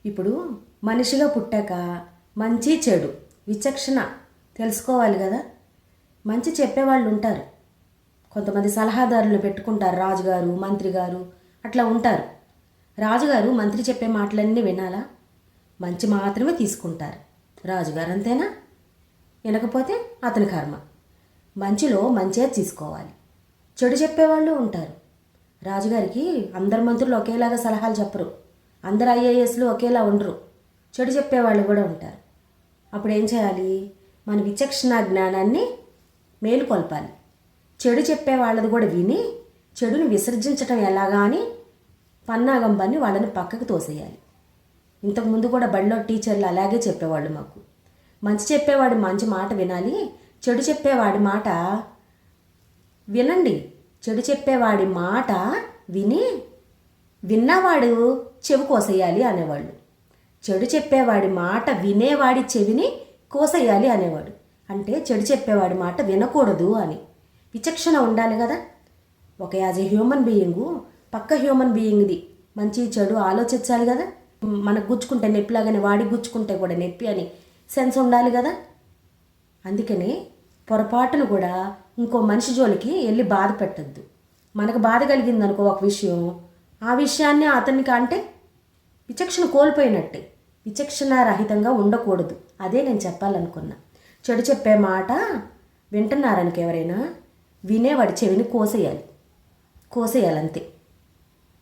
ఇప్పుడు మనిషిగా పుట్టాక మంచి చెడు విచక్షణ తెలుసుకోవాలి కదా. మంచి చెప్పేవాళ్ళు ఉంటారు, కొంతమంది సలహాదారులు పెట్టుకుంటారు, రాజుగారు మంత్రి గారు అట్లా ఉంటారు. రాజుగారు మంత్రి చెప్పే మాటలన్నీ వినాలా? మంచి మాత్రమే తీసుకుంటారు. రాజుగారు అంతేనా? వినకపోతే అతని కర్మ. మంచిలో మంచే తీసుకోవాలి. చెడు చెప్పేవాళ్ళు ఉంటారు. రాజుగారికి అందరు మంత్రులు ఒకేలాగా సలహాలు చెప్పరు, అందరు ఐఏఎస్లు ఒకేలా ఉండరు, చెడు చెప్పేవాళ్ళు కూడా ఉంటారు. అప్పుడు ఏం చేయాలి? మన విచక్షణ జ్ఞానాన్ని మేలుకొల్పాలి. చెడు చెప్పే వాళ్ళది కూడా విని చెడుని విసర్జించటం ఎలాగా అని పన్నాగం పన్ని వాళ్ళని పక్కకు తోసేయాలి. ఇంతకుముందు కూడా బడిలో టీచర్లు అలాగే చెప్పేవాళ్ళు మాకు. మంచి చెప్పేవాడి మంచి మాట వినాలి, చెడు చెప్పేవాడి మాట వినండి. చెడు చెప్పేవాడి మాట విని విన్నవాడు చెవి కోసేయాలి అనేవాళ్ళు. చెడు చెప్పేవాడి మాట వినేవాడి చెవిని కోసేయాలి అనేవాడు. అంటే చెడు చెప్పేవాడి మాట వినకూడదు అని విచక్షణ ఉండాలి కదా. ఒక యాజ్ ఏ హ్యూమన్ బీయింగు పక్క హ్యూమన్ బీయింగ్ది మంచి చెడు ఆలోచించాలి కదా. మనకు గుచ్చుకుంటే నొప్పిలాగానే వాడికి గుచ్చుకుంటే కూడా నొప్పి అని సెన్స్ ఉండాలి కదా. అందుకని పొరపాటును కూడా ఇంకో మనిషి జోలికి వెళ్ళి బాధ పెట్టద్దు. మనకు బాధ కలిగింది అనుకో ఒక విషయం, ఆ విషయాన్ని అతనికి అంటే విచక్షణ కోల్పోయినట్టే. విచక్షణ రహితంగా ఉండకూడదు. అదే నేను చెప్పాలనుకున్నా. చెడు చెప్పే మాట వింటున్నారనుకో ఎవరైనా, వినేవాడి చెవిని కోసేయాలి, కోసేయాలంతే.